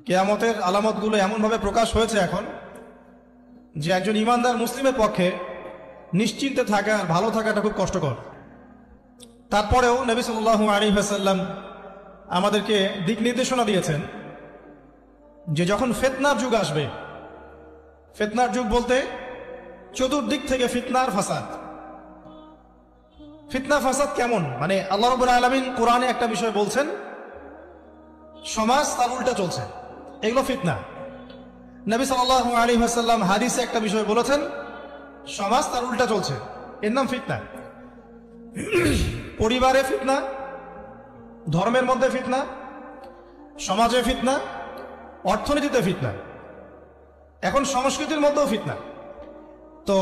কিয়ামতের আলামতগুলো এমনভাবে প্রকাশ হয়েছে এখন যে একজন ইমানদার মুসলিমের পক্ষে নিশ্চিন্তে থাকা আর ভালো থাকাটা খুব কষ্টকর। তারপরেও নবী সাল্লাল্লাহু আলাইহি ওয়াসাল্লাম আমাদেরকে দিক নির্দেশনা দিয়েছেন যে যখন ফিতনার যুগ আসবে, ফিতনার যুগ বলতে চতুর্দিক থেকে ফিতনার ফাসাদ। ফিতনা ফাসাদ কেমন? মানে আল্লাহ রাব্বুল আলামিন কোরআনে একটা বিষয় বলছেন, সমাজ তার উল্টা চলছে, এগুলো ফিতনা। নবী সাল্লাল্লাহু আলাইহি ওয়াসাল্লাম হাদিসে একটা বিষয় বলেছেন, সমাজ তার উল্টা চলছে, এর নাম ফিতনা। পরিবারে ফিতনা, ধর্মের মধ্যে ফিতনা, সমাজে ফিতনা, অর্থনীতিতে ফিতনা, এখন সংস্কৃতির মধ্যেও ফিতনা। তো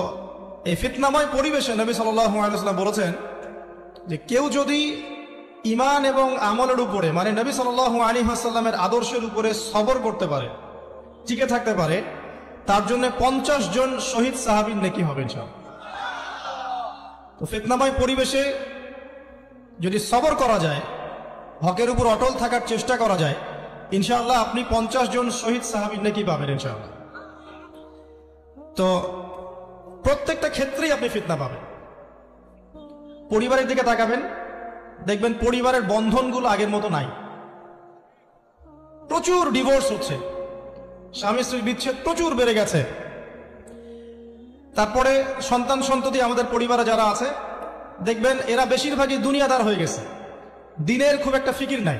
এই ফিতনাময় পরিবেশে নবী সাল্লাল্লাহু আলাইহি ওয়াসাল্লাম বলেছেন যে কেউ যদি ঈমান এবং আমলের উপরে, মানে নবী সাল্লাল্লাহু আলাইহি ওয়াসাল্লামের আদর্শের উপরে সবর করতে পারে, টিকে থাকতে পারে, তার জন্য 50 জন শহীদ সাহাবীর নেকি হবে ইনশাআল্লাহ। তো ফিতনাময় পরিবেশে যদি সবর করা যায়, হকের উপর অটল থাকার চেষ্টা করা যায়, ইনশাআল্লাহ আপনি 50 জন শহীদ সাহাবীর নেকি পাবেন ইনশাআল্লাহ। তো প্রত্যেকটা ক্ষেত্রেই আপনি ফিতনা পাবেন। পরিবারের দিকে তাকাবেন, দেখবেন পরিবারের বন্ধনগুলো আগের মতো নাই, প্রচুর ডিভোর্স হচ্ছে, স্বামী স্ত্রীর বিচ্ছেদ প্রচুর বেড়ে গেছে। তারপরে সন্তান সন্ততি আমাদের পরিবারে যারা আছে, দেখবেন এরা বেশিরভাগই দুনিয়াদার হয়ে গেছে, দিনের খুব একটা ফিকির নাই।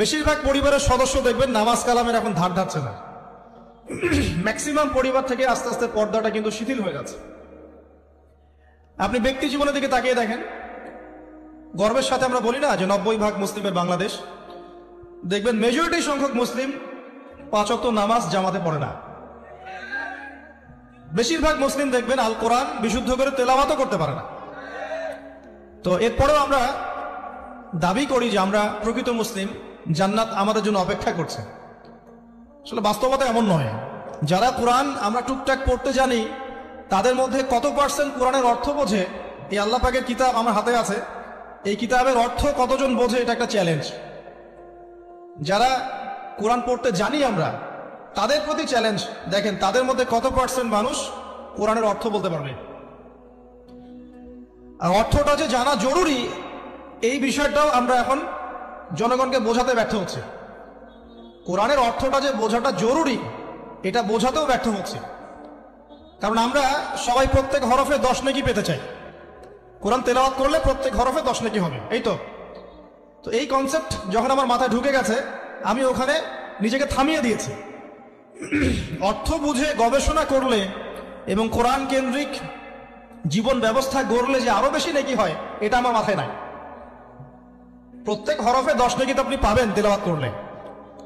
বেশিরভাগ পরিবারের সদস্য দেখবেন নামাজ কালামের এখন ধার ধারছে না। ম্যাক্সিমাম পরিবার থেকে আস্তে আস্তে পর্দাটা কিন্তু শিথিল হয়ে যাচ্ছে। আপনি ব্যক্তি জীবনের দিকে তাকিয়ে দেখেন, গর্বের সাথে আমরা বলি না যে 90% মুসলিমের বাংলাদেশ, দেখবেন মেজরিটি সংখ্যক মুসলিম 5 ওয়াক্ত নামাজ জামাতে পড়ে না। বেশিরভাগ মুসলিম দেখবেন আল কোরআন বিশুদ্ধ করে তেলাওয়াতও করতে পারে না। তো এরপরেও আমরা দাবি করি যে আমরা প্রকৃত মুসলিম, জান্নাত আমাদের জন্য অপেক্ষা করছে। আসলে বাস্তবতা এমন নয়। যারা কোরআন আমরা টুকটাক পড়তে জানি, তাদের মধ্যে কত পার্সেন্ট কোরআনের অর্থ বোঝে? এই আল্লাহ পাকের কিতাব আমার হাতে আছে, এই কিতাবের অর্থ কতজন বোঝে? এটা একটা চ্যালেঞ্জ। যারা কোরআন পড়তে জানি আমরা, তাদের প্রতি চ্যালেঞ্জ, দেখেন তাদের মধ্যে কত পার্সেন্ট মানুষ কোরআনের অর্থ বলতে পারবে। আর অর্থটা যে জানা জরুরি, এই বিষয়টাও আমরা এখন জনগণকে বোঝাতে ব্যর্থ হচ্ছে। কোরআনের অর্থটা যে বোঝাটা জরুরি, এটা বোঝাতেও ব্যর্থ হচ্ছে। কারণ আমরা সবাই প্রত্যেক হরফে 10 নেকি পেতে চাই। কোরআন তেলাওয়াত করলে প্রত্যেক হরফে 10 নেকি হবে, এই তো। তো এই কনসেপ্ট যখন আমার মাথায় ঢুকে গেছে, আমি ওখানে নিজেকে থামিয়ে দিয়েছি। অর্থ বুঝে গবেষণা করলে এবং কোরআন কেন্দ্রিক জীবন ব্যবস্থা গড়লে যে আরো বেশি নেকি হয়, এটা আমার মাথায় নাই। প্রত্যেক হরফে 10 নেকি তো আপনি পাবেন তেলাওয়াত করলে,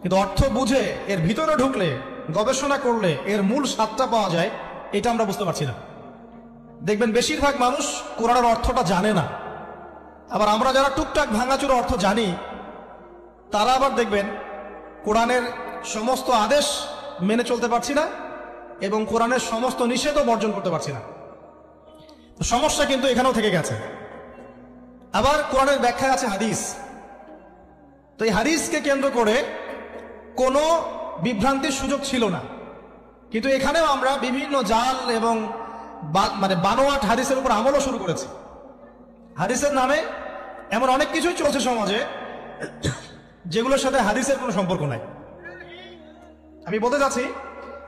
কিন্তু অর্থ বুঝে এর ভিতরে ঢুকলে, গবেষণা করলে এর মূল স্বাদটা পাওয়া যায়, এটা আমরা বুঝতে পারছি না। দেখবেন বেশিরভাগ মানুষ কোরআনের অর্থটা জানে না। আবার আমরা যারা টুকটাক ভাঙাচুরা অর্থ জানি, তারা আবার দেখবেন কোরআনের সমস্ত আদেশ মেনে চলতে পারছি না এবং কোরআনের সমস্ত নিষেধও বর্জন করতে পারছি না। সমস্যা কিন্তু এখানেও থেকে গেছে। আবার কোরআনের ব্যাখ্যায় আছে হাদিস। তো এই হাদিসকে কেন্দ্র করে কোনো বিভ্রান্তির সুযোগ ছিল না, কিন্তু এখানেও আমরা বিভিন্ন জাল এবং মানে বানোয়াট হাদিসের উপর আমলও শুরু করেছি। হাদিসের নামে এমন অনেক কিছুই চলছে সমাজে যেগুলোর সাথে হাদিসের কোনো সম্পর্ক নাই। আমি বলতে চাচ্ছি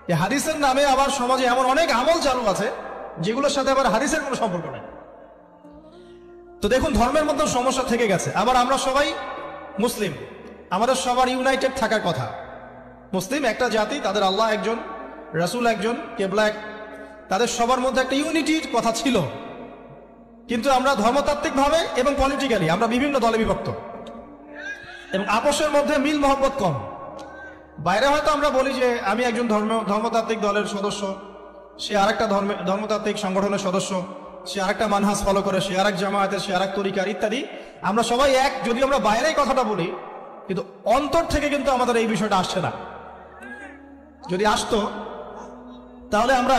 যে হাদিসের নামে আবার সমাজে এমন অনেক আমল চালু আছে যেগুলোর সাথে আবার হাদিসের কোনো সম্পর্ক নাই। তো দেখুন, ধর্মের মধ্যে সমস্যা থেকে গেছে। আবার আমরা সবাই মুসলিম, আমাদের সবার ইউনাইটেড থাকার কথা। মুসলিম একটা জাতি, তাদের আল্লাহ একজন, রাসূল একজন, কেবলা এক, তাদের সবার মধ্যে একটা ইউনিটির কথা ছিল। কিন্তু আমরা ধর্মতাত্ত্বিকভাবে এবং পলিটিক্যালি আমরা বিভিন্ন দলে বিভক্ত এবং আপসের মধ্যে মিল মহব্বত কম। বাইরে হয়তো আমরা বলি যে আমি একজন ধর্মতাত্ত্বিক দলের সদস্য, সে আরেকটা ধর্মতাত্ত্বিক সংগঠনের সদস্য, সে আরেকটা মানহাজ ফলো করে, সে আরেক জামায়াতের, সে আরেক তরিকার ইত্যাদি। আমরা সবাই এক, যদি আমরা বাইরে কথাটা বলি, কিন্তু অন্তর থেকে কিন্তু আমাদের এই বিষয়টা আসছে না। যদি আসতো তাহলে আমরা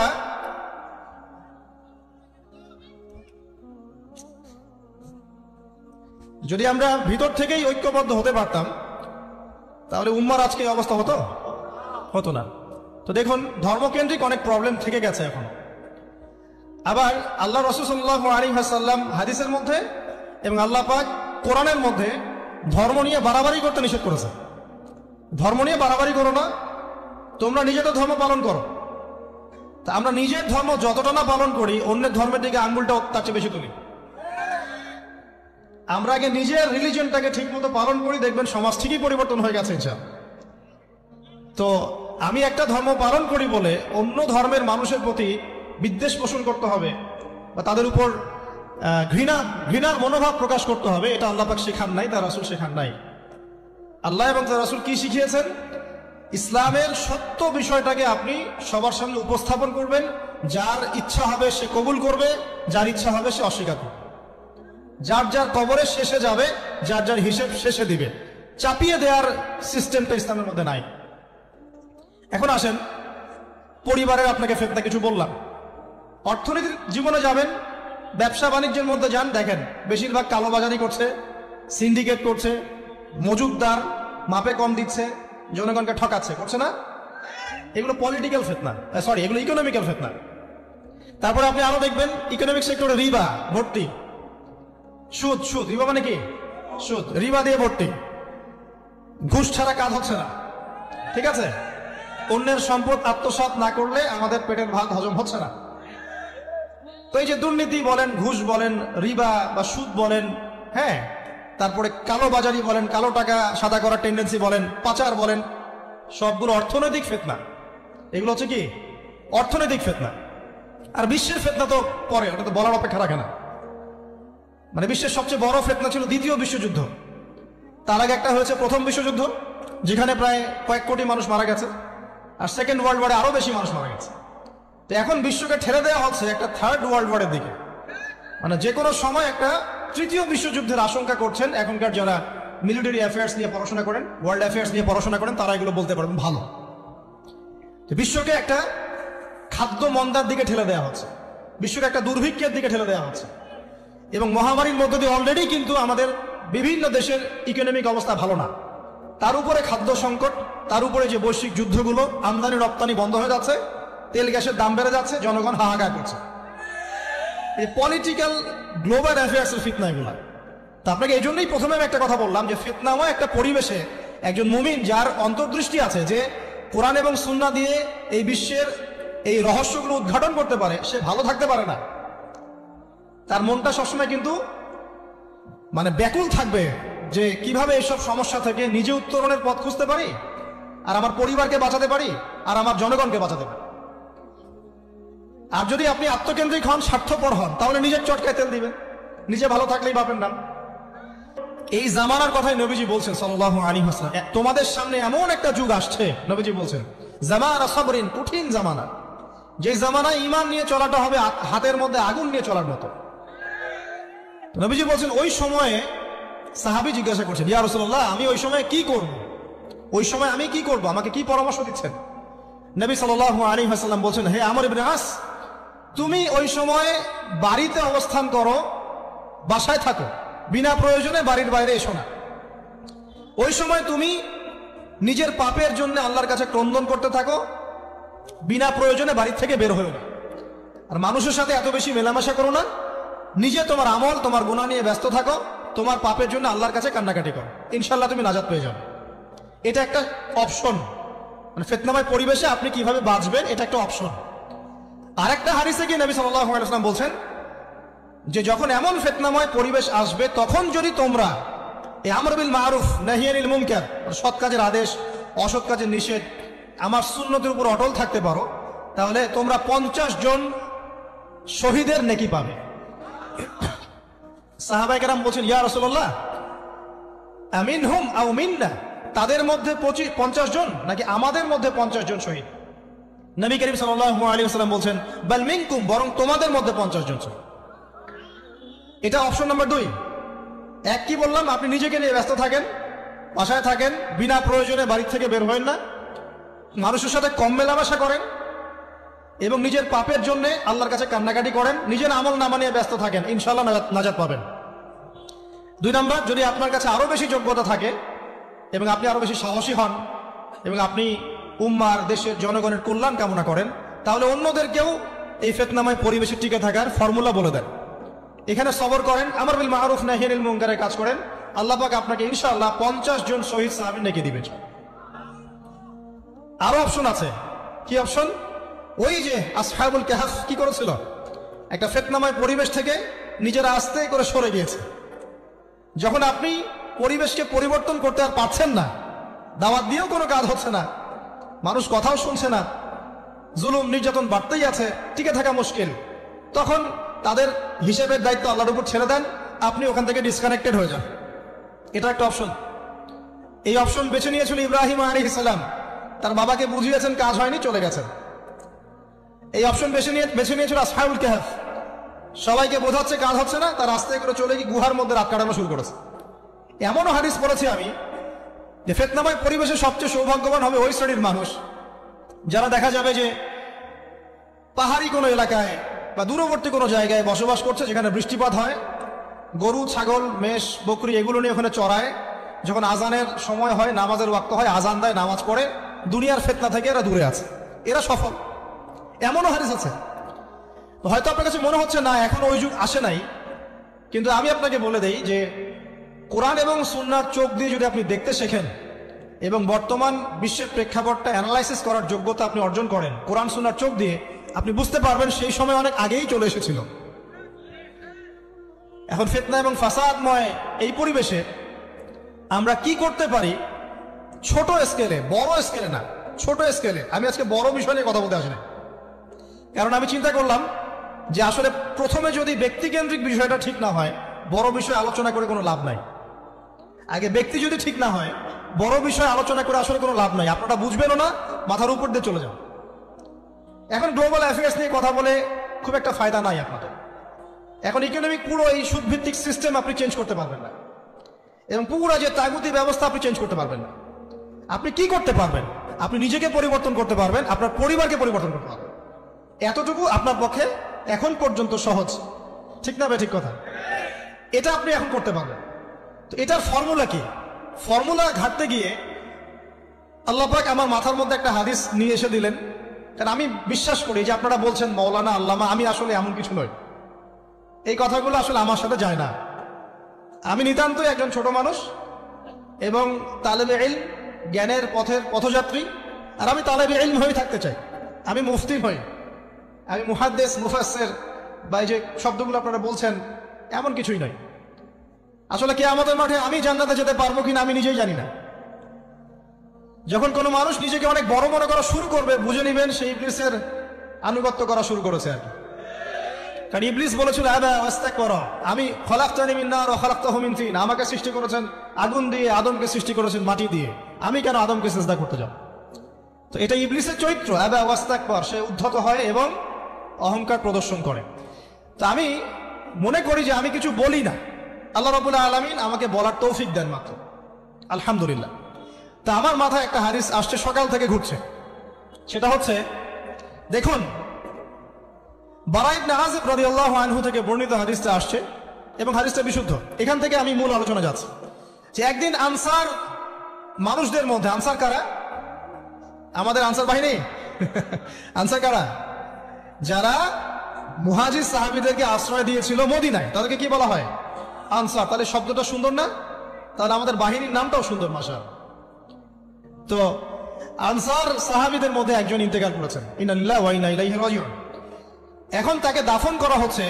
ভিতর থেকেই ঐক্যবদ্ধ হতে পারতাম, তাহলে উম্মার আজকে এই অবস্থা হতো না। তো দেখুন, ধর্মকেন্দ্রিক অনেক প্রবলেম থেকে গেছে এখন। আবার আল্লাহ রাসূল সাল্লাল্লাহু আলাইহি ওয়াসাল্লাম হাদিসের মধ্যে এবং আল্লাহ পাক কোরআনের মধ্যে ধর্ম নিয়ে বাড়াবাড়ি করতে নিষেধ করেছে। ধর্ম নিয়ে বাড়াবাড়ি করো না, তোমরা নিজেদের ধর্ম পালন করো। তা আমরা নিজের ধর্ম যতটা না পালন করি, অন্যের ধর্মের দিকে আঙ্গুলটা তার চেয়ে বেশি তুলি। আমরা আগে নিজের রিলিজিয়নটাকে ঠিক মতো পালন করি, দেখবেন সমাজ ঠিকই পরিবর্তন হয়ে গেছে ইনশাআল্লাহ। তো আমি একটা ধর্ম পালন করি বলে অন্য ধর্মের মানুষের প্রতি বিদ্বেষ পোষণ করতে হবে বা তাদের উপর ঘৃণার মনোভাব প্রকাশ করতে হবে, এটা আল্লাহ পাক শেখান নাই, তার রাসূল শেখান নাই। আল্লাহ এবং তার রাসূল কি শিখিয়েছেন? ইসলামের সত্য বিষয়টাকে আপনি সবার সামনে উপস্থাপন করবেন, যার ইচ্ছা হবে সে কবুল করবে, যার ইচ্ছা হবে সে অস্বীকার করবে। যার যার কবরে শেষে যাবে, যার যার হিসেব শেষে দিবে। চাপিয়ে দেওয়ার সিস্টেমটা ইসলামের মধ্যে নাই। এখন আসেন, পরিবারের আপনাকে ফেতনা কিছু বললাম। অর্থনীতির জীবনে যাবেন, ব্যবসা বাণিজ্যের মধ্যে যান, দেখেন বেশিরভাগ কালোবাজারি করছে, সিন্ডিকেট করছে, মজুদদার মাপে কম দিচ্ছে, জনগণকে ঠকাচ্ছে, করছে না? এগুলো পলিটিক্যাল ফিতনা, সরি এগুলো ইকোনমিক্যাল ফিতনা। তারপরে আপনি আরো দেখবেন ইকোনমিক সেক্টরে রিবা ভর্তি, সুদ। রিবা মানে কি? সুদ, রিবা দিয়ে ভর্তি। ঘুষ ছাড়া কাজ হচ্ছে না, ঠিক আছে? অন্যের সম্পদ আত্মসাৎ না করলে আমাদের পেটের ভাত হজম হচ্ছে না। তো এই যে দুর্নীতি বলেন, ঘুষ বলেন, রিবা বা সুদ বলেন, হ্যাঁ, তারপরে কালো বাজারি বলেন, কালো টাকা সাদা করার টেন্ডেন্সি বলেন, পাচার বলেন, সবগুলো অর্থনৈতিক ফিতনা। এগুলো হচ্ছে কি? অর্থনৈতিক ফিতনা। আর বিশ্বের ফিতনা তো পরে, ওটা তো বলার অপেক্ষা রাখে না। মানে বিশ্বের সবচেয়ে বড় ফিতনা ছিল দ্বিতীয় বিশ্বযুদ্ধ। তার আগে একটা হয়েছে প্রথম বিশ্বযুদ্ধ, যেখানে প্রায় কয়েক কোটি মানুষ মারা গেছে, আর সেকেন্ড ওয়ার্ল্ড ওয়ারে আরো বেশি মানুষ মারা গেছে। তো এখন বিশ্বকে ঠেলে দেওয়া হচ্ছে একটা থার্ড ওয়ার্ল্ড ওয়ারের দিকে। মানে যে কোনো সময় একটা তৃতীয় বিশ্বযুদ্ধের আশঙ্কা করছেন এখনকার যারা মিলিটারি অ্যাফেয়ার্স নিয়ে পড়াশোনা করেন, ওয়ার্ল্ড অ্যাফেয়ার্স নিয়ে পড়াশোনা করেন, তারা এগুলো বলতে পারবেন ভালো। তো বিশ্বকে একটা খাদ্য মন্দার দিকে ঠেলে দেওয়া হচ্ছে, বিশ্বকে একটা দুর্ভিক্ষের দিকে ঠেলে দেওয়া হচ্ছে। এবং মহামারীর মধ্য দিয়ে অলরেডি কিন্তু আমাদের বিভিন্ন দেশের ইকোনমিক অবস্থা ভালো না, তার উপরে খাদ্য সংকট, তার উপরে যে বৈশ্বিক যুদ্ধগুলো, আমদানি রপ্তানি বন্ধ হয়ে যাচ্ছে, তেল গ্যাসের দাম বেড়ে যাচ্ছে, জনগণ হাহাকার করছে। এই পলিটিক্যাল গ্লোবাল অ্যাফেয়ার্সের ফিতনা এগুলা। তা আপনাকে এই জন্যই প্রথমে আমি একটা কথা বললাম যে ফিতনাময় একটা পরিবেশে একজন মুমিন যার অন্তর্দৃষ্টি আছে, যে কোরআন এবং সুন্নাহ দিয়ে এই বিশ্বের এই রহস্যগুলো উদ্ঘাটন করতে পারে, সে ভালো থাকতে পারে না। তার মনটা সবসময় কিন্তু মানে ব্যাকুল থাকবে যে কিভাবে এইসব সমস্যা থেকে নিজে উত্তরণের পথ খুঁজতে পারি, আর আমার পরিবারকে বাঁচাতে পারি, আর আমার জনগণকে বাঁচাতে পারি। আর যদি আপনি আত্মকেন্দ্রিক হন, স্বার্থপর হন, তাহলে নিজের চটকায় তেল দিবেন, নিজে ভালো থাকলেই বাপের নাম। এই জামানার কথাই নবীজি বলছেন সাল্লাল্লাহু আলাইহি ওয়াসাল্লাম, তোমাদের সামনে এমন একটা যুগ আসছে, নবীজি বলছেন জামানা সাবরিন, কঠিন জামানা, যে জামানায় ঈমান নিয়ে চলাটা হবে হাতের মধ্যে আগুন নিয়ে চলার মতো। নবীজি বলছেন ওই সময়ে সাহাবী জিজ্ঞাসা করছেন, ইয়া রাসূলুল্লাহ, আমি ওই সময় কি করব? ওই সময় আমি কি করব? আমাকে কি পরামর্শ দিচ্ছেন? নবী সাল্লাল্লাহু আলাইহি ওয়াসাল্লাম বলছেন, হে আমর ইবনে আস, তুমি ওই সময় বাড়িতে অবস্থান করো, বাসায় থাকো, বিনা প্রয়োজনে বাড়ির বাইরে এসো না। ওই সময় তুমি নিজের পাপের জন্য আল্লাহর কাছে ক্রন্দন করতে থাকো, বিনা প্রয়োজনে বাড়ি থেকে বের হও না। আর মানুষের সাথে এত বেশি মেলামেশা করো না, নিজে তোমার আমল, তোমার গুনাহ নিয়ে ব্যস্ত থাকো, তোমার পাপের জন্য আল্লাহর কাছে কান্নাকাটি করো, ইনশাআল্লাহ তুমি নাজাত পেয়ে যাবে। এটা একটা অপশন, মানে ফিতনাময় পরিবেশে আপনি কিভাবে বাঁচবেন, এটা একটা অপশন। আর একটা হাদিসে গিয়ে নবী সাল্লাল্লাহু আলাইহি ওয়াসাল্লাম বলছেন যে যখন এমন ফিতনাময় পরিবেশ আসবে, তখন যদি তোমরা এই আমর বিল মারুফ নাহি আনিল মুনকার, সৎ কাজের আদেশ, অসৎ কাজের নিষেধ, আমার সুন্নতের উপর অটল থাকতে পারো, তাহলে তোমরা 50 জন শহীদের নেকি পাবে। সাহাবায়ে কেরাম বলছেন, ইয়া রাসূলুল্লাহ, আমিনহুম আও মিন্না, তাদের মধ্যে 50 জন নাকি আমাদের মধ্যে 50 জন শহীদ? নবী করিম সাল্লাল্লাহু আলাইহি ওয়াসাল্লাম বলছেন, বাল মিনকুম, বরং তোমাদের মধ্যে 50 জন শহীদ। এটা অপশন নাম্বার 2। এক কি বললাম, আপনি নিজেকে নিয়ে ব্যস্ত থাকেন, বাসায় থাকেন, বিনা প্রয়োজনে বাড়ি থেকে বের হবেন না, মানুষের সাথে কম মেলামেশা করেন, এবং নিজের পাপের জন্য আল্লাহর কাছে কান্নাকাটি করেন, নিজের আমল নামা নিয়ে ব্যস্ত থাকেন, ইনশাআল্লাহ নাজাত পাবেন। 2 নাম্বার, যদি আপনার কাছে আরো বেশি যোগ্যতা থাকে, এবং আপনি আরো বেশি সাহসী হন এবং আপনি উম্মার দেশের জনগণের কল্যাণ কামনা করেন, তাহলে অন্যদেরকেও এই ফিতনাময় পরিবেশে টিকে থাকার ফর্মুলা বলে দেন। এখানে সবর করেন, আমর বিল মারুফ নাহি আনিল মুনকারের কাজ করেন, আল্লাহ পাক আপনাকে ইনশাআল্লাহ 50 জন শহীদ সাহাবী নেকি দিবেন। আরো অপশন আছে। কি অপশন? ওই যে আসহাবুল কাহফ কি করেছিল, একটা ফিতনাময় পরিবেশ থেকে নিজেরা আস্তে করে সরে গিয়েছে। যখন আপনি পরিবেশকে পরিবর্তন করতে আর পারছেন না, দাওয়াত দিয়েও কোনো কাজ হচ্ছে না, মানুষ কথাও শুনছে না, জুলুম নির্যাতন বাড়তেই আছে, টিকে থাকা মুশকিল, তখন তাদের হিসেবের দায়িত্ব আল্লাহর উপর ছেড়ে দেন, আপনি ওখান থেকে ডিসকানেক্টেড হয়ে যান। এটা একটা অপশন। এই অপশন বেছে নিয়েছিল ইব্রাহিম আলাইহিস সালাম। তার বাবাকে বুঝিয়েছেন, কাজ হয়নি, চলে গেছেন। এই অপশন বেছে নিয়েছিল আসহাবুল কাহফ। সবাইকে বোঝাচ্ছে, কাজ হচ্ছে না, তার আস্তে করে চলে গিয়ে গুহার মধ্যে রাত কাটানো শুরু করেছে। এমনও হাদিস পড়েছি আমি যে ফিতনাময় পরিবেশে সবচেয়ে সৌভাগ্যবান হবে ওই শ্রেণীর মানুষ যারা দেখা যাবে যে পাহাড়ি কোনো এলাকায় বা দূরবর্তী কোনো জায়গায় বসবাস করছে, যেখানে বৃষ্টিপাত হয়, গরু ছাগল মেষ বকরি এগুলো নিয়ে ওখানে চড়ায়, যখন আজানের সময় হয়, নামাজের ওয়াক্ত হয়, আজান দেয়, নামাজ পড়ে, দুনিয়ার ফিতনা থেকে এরা দূরে আছে, এরা সফল। এমনও হাদিস আছে। হয়তো আপনার কাছে মনে হচ্ছে না এখন ওই যুগ আসে নাই, কিন্তু আমি আপনাকে বলে দেই যে কোরআন এবং সুন্নাহর চোখ দিয়ে যদি আপনি দেখতে শেখেন এবং বর্তমান বিশ্বের প্রেক্ষাপটটা অ্যানালাইসিস করার যোগ্যতা আপনি অর্জন করেন কোরআন সুন্নাহর চোখ দিয়ে, আপনি বুঝতে পারবেন সেই সময় অনেক আগেই চলে এসেছিল। এখন ফিতনা এবং ফাসাদময় এই পরিবেশে আমরা কি করতে পারি, ছোট স্কেলে, বড় স্কেলে না, ছোট স্কেলে। আমি আজকে বড় বিষয় নিয়ে কথা বলতে আসি না, কারণ আমি চিন্তা করলাম যে আসলে প্রথমে যদি ব্যক্তিকেন্দ্রিক বিষয়টা ঠিক না হয়, বড় বিষয় আলোচনা করে কোনো লাভ নাই। আগে ব্যক্তি যদি ঠিক না হয়, বড় বিষয় আলোচনা করে আসলে কোনো লাভ নাই, আপনারা বুঝবেনও না, মাথার উপর দিয়ে চলে যান। এখন গ্লোবাল অ্যাফেয়ার্স নিয়ে কথা বলে খুব একটা ফায়দা নাই আপনাদের। এখন ইকোনমিক পুরো এই সুদভিত্তিক সিস্টেম আপনি চেঞ্জ করতে পারবেন না, এবং পুরো যে তাগুতি ব্যবস্থা আপনি চেঞ্জ করতে পারবেন না। আপনি কি করতে পারবেন? আপনি নিজেকে পরিবর্তন করতে পারবেন, আপনার পরিবারকে পরিবর্তন করতে পারবেন। এতটুকু আপনার পক্ষে এখন পর্যন্ত সহজ, ঠিক না ভাই? ঠিক কথা। এটা আপনি এখন করতে পারবেন। তো এটার ফর্মুলা কি? ফর্মুলা ঘাটতে গিয়ে আল্লাহ পাক আমার মাথার মধ্যে একটা হাদিস নিয়ে এসে দিলেন। কারণ আমি বিশ্বাস করি যে আপনারা বলছেন মাওলানা আল্লামা, আমি আসলে এমন কিছু নই, এই কথাগুলো আসলে আমার সাথে যায় না। আমি নিতান্তই একজন ছোট মানুষ এবং তালেবে ইলম, জ্ঞানের পথের পথযাত্রী। আর আমি তালেবে ইলম হয়ে থাকতে চাই। আমি মুফতি হই, আমি মুহাদ্দিস, মুফাসসির বা এই যে শব্দগুলো আপনারা বলছেন, এমন কিছুই নয়। আসলে কিয়ামতের মাঠে আমি জান্নাতে যেতে পারবো কিনা আমি নিজেই জানি না। যখন কোনো মানুষ নিজেকে অনেক বড় মনে করা শুরু করবে, বুঝে নিবেন সেই ইবলিসের আনুগত্য করা শুরু করেছে আর কি। কারণ ইবলিস বলেছিল, আবা ওয়াস্তাকবারা, আমি খলাকতানি মিন নার ওয়া খলাকতাহু মিন তিন, আমাকে সৃষ্টি করেছেন আগুন দিয়ে, আদমকে সৃষ্টি করেছেন মাটি দিয়ে, আমি কেন আদমকে সিজদা করতে যাব? তো এটা ইবলিসের চরিত্র, আবা ওয়াস্তাকবার, সে উদ্ধত হয় এবং অহংকার প্রদর্শন করে। তো আমি মনে করি যে আমি কিছু বলি না, আল্লাহ রাব্বুল আলামিন আমাকে বলার তৌফিক দেন মাত্র, আলহামদুলিল্লাহ। তা আমার মাথায় একটা হাদিস আসছে, সকাল থেকে ঘুরছে। সেটা হচ্ছে, দেখুন, বারা ইবনে আযিব রাদিয়াল্লাহু আনহু থেকে বর্ণিত হাদিসটা আসছে এবং হাদিসটা বিশুদ্ধ। এখান থেকে আমি মূল আলোচনা যাচ্ছি যে একদিন আনসার মানুষদের মধ্যে, আনসার কারা? আমাদের আনসার বাহিনী। আনসার কারা? যারা মুহাজির সাহাবীদেরকে আশ্রয় দিয়েছিল মদিনায়, তাদেরকে কি বলা হয়? আনসার। তাহলে শব্দটা সুন্দর না? তাহলে আমাদের বাহিনীর নামটাও সুন্দর, মাশাআল্লাহ। তো আনসার সাহাবীদের মধ্যে একজন ইন্তেকাল করেছেন, ইন্না লিল্লাহি ওয়া ইন্না ইলাইহি রাজিউন। এখন তাকে দাফন করা হচ্ছে,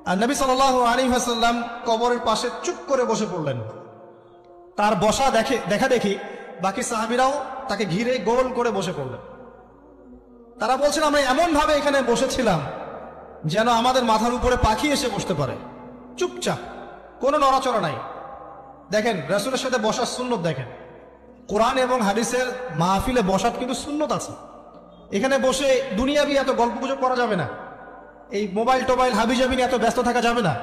আর নবী সাল্লাল্লাহু আলাইহি ওয়াসাল্লাম কবরের পাশে চুপ করে বসে পড়লেন। তার বসা দেখা দেখি বাকি সাহাবীরাও তাকে ঘিরে গোল করে বসে পড়লেন। তারা বলছেন, আমরা এমন ভাবে এখানে বসেছিলাম যেন আমাদের মাথার উপরে পাখি এসে বসতে পারে, চুপচাপ, কোনো নড়াচড়া নাই। দেখেন রাসূলের সাথে বসার সুন্নত, দেখেন কোরআন এবং হাদিসের মাহফিলে বসার কিন্তু সুন্নত আছে। এখানে বসে দুনিয়াবি এত গল্পগুজব করা যাবে না, এই মোবাইল টোবাইল হাবিজাবি নিয়ে এত ব্যস্ত থাকা যাবে না,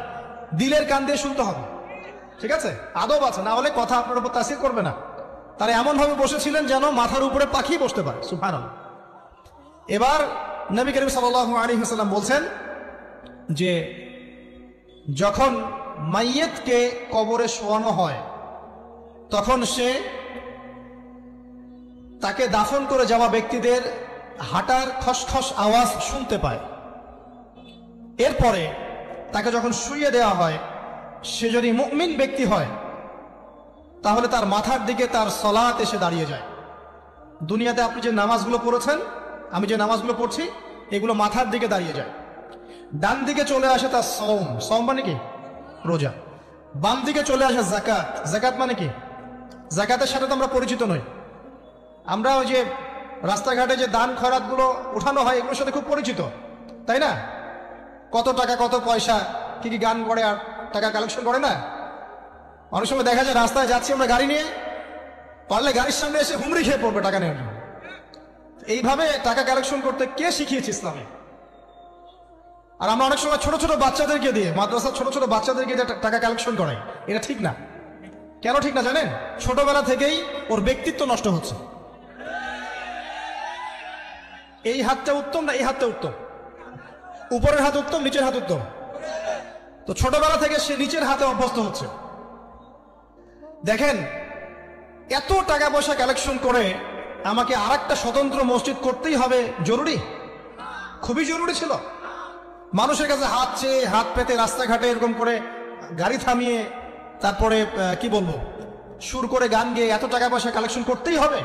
দিলের কান দিয়ে শুনতে হবে, ঠিক আছে? আদব আছে, না হলে কথা আপনার উপর তাসির করবে না। তারা এমন ভাবে বসেছিলেন যেন মাথার উপরে পাখি বসতে পারে, সুবহানাল্লাহ। এবার নবী করিম সাল্লাল্লাহু আলাইহি ওয়াসাল্লাম বলছেন যে যখন মাইয়েতকে কবরে শোয়ানো হয়, তখন সে তাকে দাফন করে যাওয়া ব্যক্তিদের হাঁটার খসখস আওয়াজ শুনতে পায়। এরপরে তাকে যখন শুইয়ে দেওয়া হয়, সে যদি মুমিন ব্যক্তি হয় তাহলে তার মাথার দিকে তার সলাত এসে দাঁড়িয়ে যায়। দুনিয়াতে আপনি যে নামাজগুলো পড়েছেন, আমি যে নামাজগুলো পড়ছি, এগুলো মাথার দিকে দাঁড়িয়ে যায়। ডান দিকে চলে আসে তার সওম, সওম মানে কি? রোজা। বাম দিকে চলে আসে যাকাত, যাকাত মানে কি? যাকাতের সাথে তো আমরা পরিচিত নই। আমরা ওই যে রাস্তাঘাটে যে দান খয়রাতগুলো উঠানো হয়, এগুলোর সাথে খুব পরিচিত, তাই না? কত টাকা, কত পয়সা, কি কি গান করে আর টাকা কালেকশন করে না? অনেক সময় দেখা যায় রাস্তায় যাচ্ছি আমরা গাড়ি নিয়ে, পারলে গাড়ির সামনে এসে হুমড়ি খেয়ে পড়বে টাকা নেওয়ার জন্য। এইভাবে টাকা কালেকশন করতে কে শিখিয়েছে ইসলামে? আর আমরা অনেক সময় ছোট ছোট বাচ্চাদেরকে দিয়ে, মাদ্রাসার ছোট ছোট বাচ্চাদেরকে দিয়ে টাকা কালেকশন করাই। এটা ঠিক না। কেন ঠিক না জানেন? ছোটবেলা থেকেই ওর ব্যক্তিত্ব নষ্ট হচ্ছে। এই হাতটা উত্তম না এই হাতটা উত্তম? উপরের হাত উত্তম, নিচের হাত উত্তম? তো ছোটবেলা থেকে সে নিচের হাতে অভ্যস্ত হচ্ছে। দেখেন, এত টাকা পয়সা কালেকশন করে আমাকে আরেকটা স্বতন্ত্র মসজিদ করতেই হবে জরুরি? খুবই জরুরি ছিল। মানুষের কাছে হাত চেয়ে, হাত পেতে রাস্তাঘাটে এরকম করে গাড়ি থামিয়ে, তারপরে কি বলবো, সুর করে গান গেয়ে এত টাকা পয়সা কালেকশন করতেই হবে?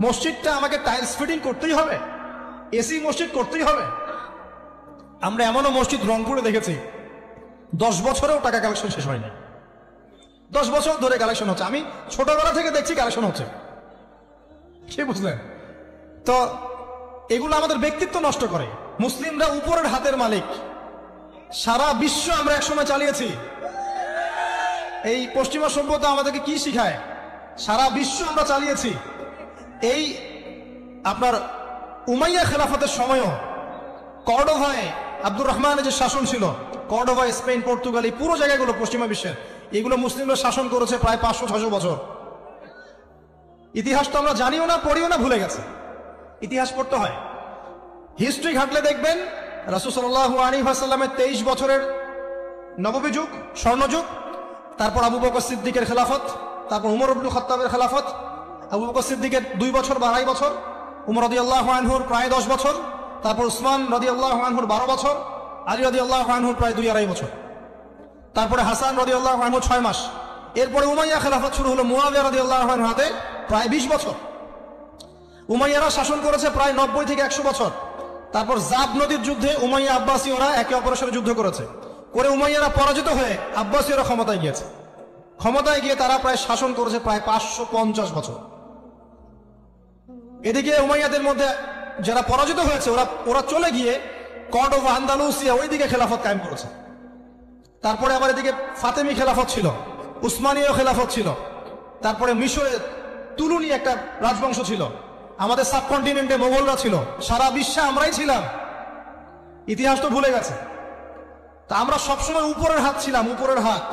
মসজিদটা আমাকে টাইলস ফিটিং করতেই হবে? এসি মসজিদ করতেই হবে? আমরা এমনও মসজিদ রংপুরে দেখেছি 10 বছরেও টাকা কালেকশন শেষ হয়নি। 10 বছর ধরে কালেকশন হচ্ছে। আমি ছোটবেলা থেকে দেখছি কালেকশন হচ্ছে। কি বুঝলেন? তো এগুলো আমাদের ব্যক্তিত্ব নষ্ট করে। মুসলিমরা উপরের হাতের মালিক। সারা বিশ্ব আমরা একসময় চালিয়েছি। এই পশ্চিমা সভ্যতা আমাদেরকে কি শিখায়? সারা বিশ্ব আমরা চালিয়েছি। এই আপনার উমাইয়া খেলাফতের সময়ও কর্ডোভায় আব্দুর রহমানের যে শাসন ছিল, কর্ডোভায়, স্পেন, পর্তুগাল, এই পুরো জায়গাগুলো পশ্চিমা বিশ্বের, এগুলো মুসলিমরা শাসন করেছে প্রায় 500-600 বছর। ইতিহাস তো আমরা জানিও না, পড়িও না, ভুলে গেছে। ইতিহাস পড়তে হয়। হিস্ট্রি ঘাটলে দেখবেন রাসূল সাল্লাল্লাহু আলাইহি ওয়াসাল্লামের 23 বছরের নববী যুগ, স্বর্ণযুগ, তারপর আবু বকর সিদ্দিকের খেলাফত, তারপর উমর ইবনে খাত্তাবের খেলাফত, আবু বকর সিদ্দিকের 2 বছর বা 2.5 বছর, উমর রাদিয়াল্লাহু আনহুর প্রায় 10 বছর, তারপর উসমান রাদিয়াল্লাহু আনহুর 12 বছর, আলী রাদিয়াল্লাহু আনহুর প্রায় 2-2.5 বছর, তারপরে হাসান রাদিয়াল্লাহু আনহু 6 মাস। এরপরে উমাইয়া খেলাফত শুরু হলো মুয়াবিয়া রাদিয়াল্লাহু আনহুর হাতে, প্রায় 20 বছর। উমাইয়ারা শাসন করেছে প্রায় 90 থেকে 100 বছর। তারপর জাব নদীর যুদ্ধে উমাইয়া আব্বাসীয়রা একে অপরের সাথে যুদ্ধ করেছে, করে উমাইয়ারা পরাজিত হয়ে আব্বাসীয়রা ক্ষমতায় গিয়েছে। ক্ষমতায় গিয়ে তারা প্রায় শাসন করেছে প্রায় 550 বছর। এদিকে উমাইয়াদের মধ্যে যারা পরাজিত হয়েছে ওরা চলে গিয়ে কর্ডোভা, আন্দালুসিয়া, ওইদিকে খেলাফত কায়েম করেছে। তারপরে আবার এদিকে ফাতেমি খেলাফত ছিল, উসমানীয় খেলাফত ছিল, তারপরে মিশরে তুলুনি একটা রাজবংশ ছিল, আমাদের সাবকন্টিনেন্টে মোগলরা ছিল, সারা বিশ্বে আমরাই ছিলাম। ইতিহাস তো ভুলে গেছে। তা আমরা সবসময় উপরের হাত ছিলাম, উপরের হাত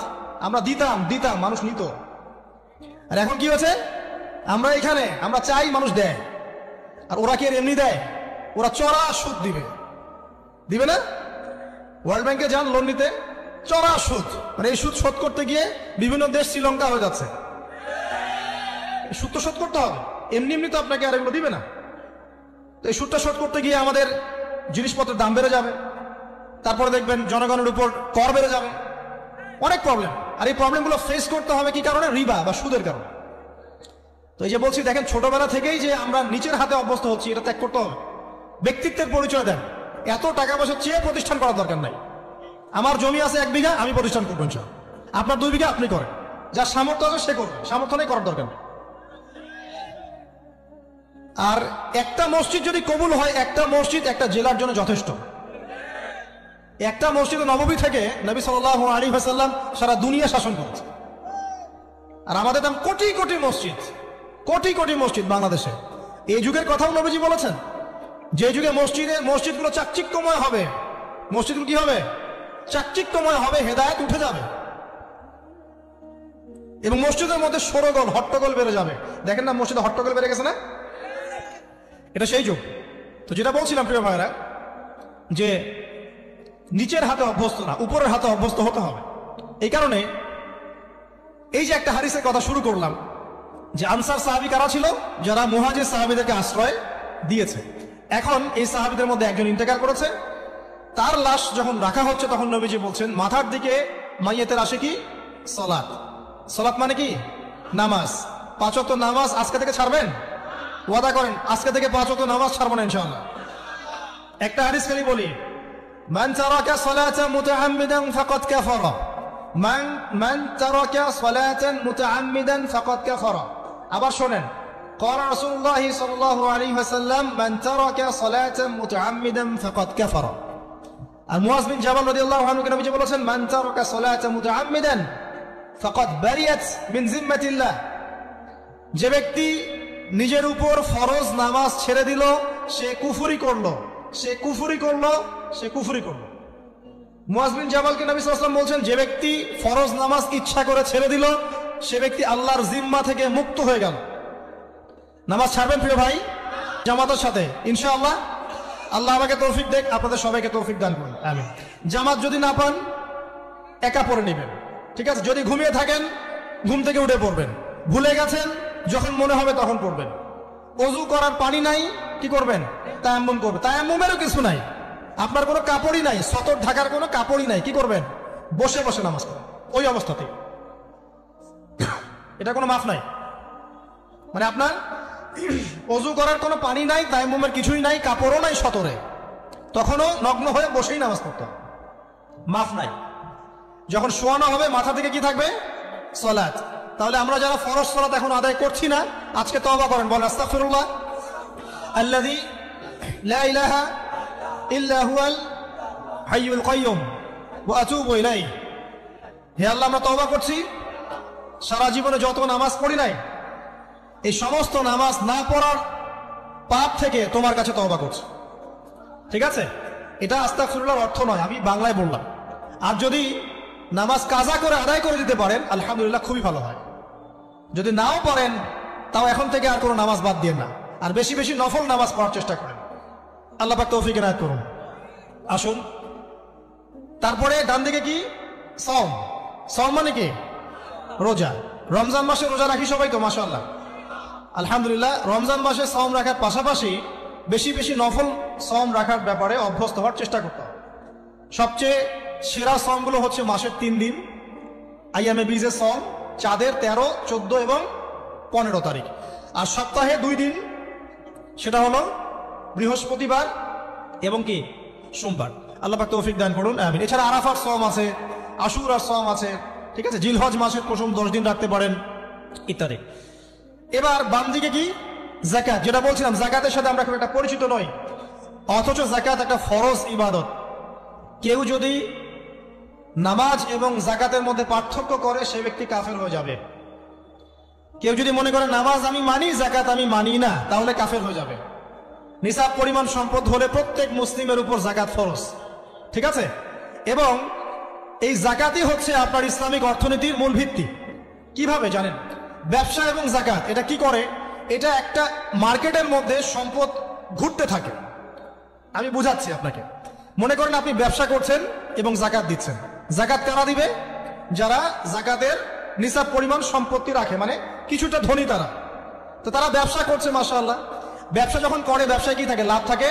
আমরা দিতাম, মানুষ নিত। আর এখন কি হয়েছে? আমরা এখানে আমরা চাই, মানুষ দেয়। আর ওরা কি আর এমনি দেয়? ওরা চড়া সুদ দিবে না? ওয়ার্ল্ড ব্যাংকে যান লোন নিতে, চড়া সুদ। মানে এই সুদ শোধ করতে গিয়ে বিভিন্ন দেশ শ্রীলঙ্কা হয়ে যাচ্ছে। সুদ তো শোধ করতে হবে, এমনি এমনি তো আপনাকে আর এগুলো দিবে না। তো এই সুদটা শোধ করতে গিয়ে আমাদের জিনিসপত্রের দাম বেড়ে যাবে, তারপরে দেখবেন জনগণের উপর কর বেড়ে যাবে, অনেক প্রবলেম। আর এই প্রবলেমগুলো ফেস করতে হবে কি কারণে? রিবা বা সুদের কারণে। তো এই যে বলছি, দেখেন ছোটবেলা থেকেই যে আমরা নিচের হাতে অভ্যস্ত হচ্ছি, এটা ত্যাগ করতে হবে। ব্যক্তিত্বের পরিচয় দেন। এত টাকা পয়সা চেয়ে প্রতিষ্ঠান করার দরকার নাই। আমার জমি আছে 1 বিঘা, আমি প্রতিষ্ঠান করবো ইনশাআল্লাহ। আপনার 2 বিঘা আপনি করেন, যার সামর্থ্য আছে সে করবে, সামর্থ্য নেই করার দরকার নেই। আর একটা মসজিদ যদি কবুল হয়, একটা মসজিদ একটা জেলার জন্য যথেষ্ট। একটা মসজিদ নববী থেকে নবী সাল্লাল্লাহু আলাইহি ওয়াসাল্লাম সারা দুনিয়া শাসন করেছে। আর আমাদের দাম কোটি কোটি মসজিদ, কোটি কোটি মসজিদ বাংলাদেশে। এই যুগের কথাও নবীজি বলেছেন, যে যুগে মসজিদগুলো চাকচিক্যময় হবে, মসজিদগুলো কি হবে? চাকচিক্যময় হবে, হেদায়েত উঠে যাবে এবং মসজিদের মধ্যে শোরগোল, হট্টগোল বেড়ে যাবে। দেখেন না মসজিদে হট্টগোল বেড়ে গেছে না? এটা সেই যুগ। তো যেটা বলছিলাম প্রিয় ভাইরা, যে নিচের হাতে অভ্যস্ত না, উপরের হাতে অভ্যস্ত হতে হবে। এই কারণে এই যে একটা হাদিসের কথা শুরু করলাম যে আনসার সাহাবী কারা ছিল, যারা মুহাজির সাহাবীদেরকে আশ্রয় দিয়েছে। এখন এই সাহাবীদের মধ্যে একজন ইন্তেকাল করেছে, তার লাশ যখন রাখা হচ্ছে তখন নবীজি বলছেন মাথার দিকে মাইয়েতের আসে কি সালাত। সালাত মানে কি? নামাজ। 5 ওয়াক্ত নামাজ আজকে থেকে ছাড়বেন? ওয়াদা করেন আজকে থেকে 5 ওয়াক্ত নামাজ ছাড়বো না ইনশাআল্লাহ। একটা হাদিস খালি বলি, মান তারাকা সালাতান মুতাআম্মিদান ফাকাদ কাফারা, মান তারাকা সালাতান মুতাআম্মিদান ফাকাদ কাফারা। আবার শুনেন, قال رسول الله صلى الله عليه وسلم من ترك صلاة متعمدا فقد كفر। আর মুয়াজ বিন জাবাল রাদিয়াল্লাহু আনহু কে নবীজি বলেছেন মান তারাকা সালাতান মুতাআম্মিদান ফাকাদ বারিয়াত মিন জিম্মাতিল্লাহ। যে ব্যক্তি নিজের উপর ফরজ নামাজ ছেড়ে দিল সে কুফরি করলো, সে কুফরি করলো, সে কুফরি করলো। মুয়াজ বিন জাবালকে নবী সাল্লাল্লাহু আলাইহি ওয়াসাল্লাম বলছেন যে ব্যক্তি ফরজ নামাজ ইচ্ছা করে ছেড়ে দিল সে ব্যক্তি আল্লাহর জিম্মা থেকে মুক্ত হয়ে গেল। নামাজ ছাড়বেন প্রিয় ভাই জামাতের সাথে ইনশাআল্লাহ। আল্লাহ আমাকে তৌফিক দেখ, আপনাদের সবাইকে তৌফিক দান করুন, আমিন। জামাত যদি না পান একা পড়ে নেবেন, ঠিক আছে? যদি ঘুমিয়ে থাকেন ঘুম থেকে উঠে পড়বেন, ভুলে গেছেন যখন মনে হবে তখন পড়বেন। ওযু করার পানি নাই, কি করবেন? তায়াম্মুম করবেন। তায়াম্মুমেরও কিছু নাই, আপনার কোনো কাপড়ই নাই, সতর ঢাকার কোনো কাপড়ই নাই, কি করবেন? বসে বসে নামাজ পড়বেন ওই অবস্থাতে। এটা কোনো মাফ নাই, মানে আপনার ওযু করার কোনো পানি নাই, তায়াম্মুমের কিছুই নাই, কাপড়ও নাই সতরে, তখনও নগ্ন হয়ে বসেই নামাজ পড়তে হবে, মাফ নাই। যখন শোয়ানো হবে মাথা থেকে কি থাকবে? সালাত। তাহলে আমরা যারা ফরজ সালাত এখন আদায় করছি না আজকে তওবা করেন, বলেন আস্তাগফিরুল্লাহ আল্লাযী লা ইলাহা ইল্লা হুয়াল হাইয়ুল কাইয়্যুম ওয়া আতুবু ইলাইহি। হে আল্লাহ, আমরা তওবা করছি, সারা জীবনে যত নামাজ পড়ি নাই এই সমস্ত নামাজ না পড়ার পাপ থেকে তোমার কাছে তওবা করছি। ঠিক আছে? এটা আস্তাগফিরুল্লাহর অর্থ নয়, আমি বাংলায় বললাম। আর যদি নামাজ কাজা করে আদায় করে দিতে পারেন আলহামদুলিল্লাহ, খুবই ভালো হয়। যদি নাও পারেন তাও এখন থেকে আর কোনো নামাজ বাদ দিয়ে না, আর বেশি বেশি নফল নামাজ পড়ার চেষ্টা করেন। আল্লাহ পাক তৌফিক এনায়েত করুন। আসুন, তারপরে ডান দিকে কি? সওম। সওম মানে কি? রোজা। রমজান মাসে রোজা রাখি সবাই তো মাশাআল্লাহ, আলহামদুলিল্লাহ। রমজান মাসে সওম রাখার পাশাপাশি বেশি বেশি নফল সওম রাখার ব্যাপারে অভ্যস্ত হওয়ার চেষ্টা করতে হবে। সবচেয়ে সেরা সওমগুলো হচ্ছে মাসের 3 দিন, আইয়ামে বীজের সওম, চাঁদের 13, 14 এবং 15 তারিখ। আর সপ্তাহে 2 দিন, সেটা হলো বৃহস্পতিবার এবং কি সোমবার। আল্লাহ পাক তৌফিক দান করুন, আমিন। এছাড়া আরাফার সওম আছে, আশুরার সওম আছে, ঠিক আছে? জিলহজ মাসের প্রথম 10 দিন রাখতে পারেন ইত্যাদি। এবার বাম দিকে কি? যাকাত। যেটা বলছিলাম যাকাতের সাথে আমরা খুব একটা পরিচিত নই, অথচ যাকাত একটা ফরজ ইবাদত। কেউ যদি নামাজ এবং যাকাতের মধ্যে পার্থক্য করে সে ব্যক্তি কাফের হয়ে যাবে। কেউ যদি মনে করে নামাজ আমি মানি যাকাত আমি মানি না, তাহলে কাফের হয়ে যাবে। নিসাব পরিমাণ সম্পদ হলে প্রত্যেক মুসলিমের উপর যাকাত ফরজ, ঠিক আছে? এবং এই যাকাতই হচ্ছে আপনার ইসলামিক অর্থনীতির মূল ভিত্তি। কিভাবে জানেন? ব্যবসা এবং যাকাত এটা কি করে? এটা একটা মার্কেটের মধ্যে সম্পদ ঘুরতে থাকে। আমি বুঝাচ্ছি আপনাকে। মনে করেন আপনি ব্যবসা করছেন এবং যাকাত দিচ্ছেন। যাকাত কারা দিবে? যারা যাকাতের নিসাব পরিমাণ সম্পত্তি রাখে, মানে কিছুটা ধনী তারা। তো তারা ব্যবসা করছে মাশাআল্লাহ। ব্যবসা যখন করে ব্যবসায় কি থাকে? লাভ থাকে,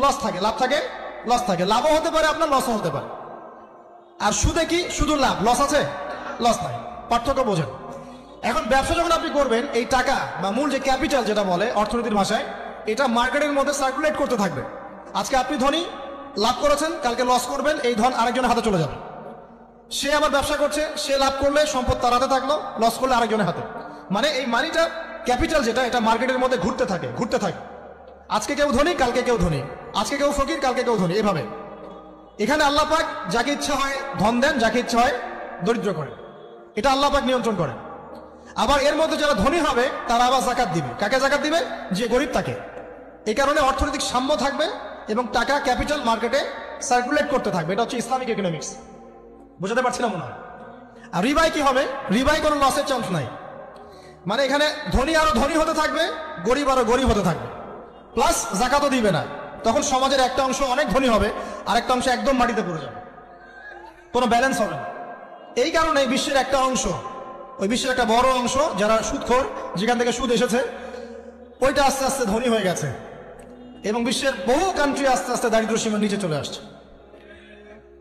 লস থাকে, লাভ থাকে, লস থাকে। লাভও হতে পারে আপনার, লসও হতে পারে। আর সুদে কি? শুধু লাভ, লস আছে, লস নাই। পার্থক্য বোঝেন। এখন ব্যবসা যখন আপনি করবেন, এই টাকা বা মূল যে ক্যাপিটাল যেটা বলে অর্থনীতির ভাষায়, এটা মার্কেটের মধ্যে সার্কুলেট করতে থাকবে। আজকে আপনি ধনী, লাভ করেছেন, কালকে লস করবেন, এই ধন আরেকজনের হাতে চলে যাবে। সে আবার ব্যবসা করছে, সে লাভ করলে সম্পদ তার হাতে থাকলো, লস করলে আরেকজনের হাতে। মানে এই মানিটা, ক্যাপিটাল যেটা, এটা মার্কেটের মধ্যে ঘুরতে থাকে, ঘুরতে থাকে। আজকে কেউ ধনী, কালকে কেউ ধনী, আজকে কেউ ফকির, কালকে কেউ ধনী, এভাবে। এখানে আল্লাহ পাক যাকে ইচ্ছা হয় ধন দেন, যাকে ইচ্ছা হয় দরিদ্র করেন। এটা আল্লাহ পাক নিয়ন্ত্রণ করেন। আবার এর মধ্যে যারা ধনী হবে তারা আবার যাকাত দিবে। কাকে যাকাত দিবে? যে গরিব তাকে। এই কারণে অর্থনৈতিক সাম্য থাকবে এবং টাকা, ক্যাপিটাল মার্কেটে সার্কুলেট করতে থাকবে। এটা হচ্ছে ইসলামিক ইকোনমিক্স। বুঝতে পারছি না মনে হয়? আর রিবাই কি হবে? রিবাই কোনো লসের চান্স নাই। মানে এখানে ধনী আরো ধনী হতে থাকবে, গরিব আরো গরিব হতে থাকবে, প্লাস যাকাতও দিবে না। তখন সমাজের একটা অংশ অনেক ধনী হবে, আর একটা অংশ একদম মাটিতে পড়ে যাবে, কোনো ব্যালেন্স হবে না। এই কারণে বিশ্বের একটা অংশ ওই বিশ্বের একটা বড় অংশ যারা সুদখোর, যেখান থেকে সুদ এসেছে, ওইটা আস্তে আস্তে ধনী হয়ে গেছে এবং বিশ্বের বহু কান্ট্রি আস্তে আস্তে দারিদ্র সীমার নিচে চলে আসছে।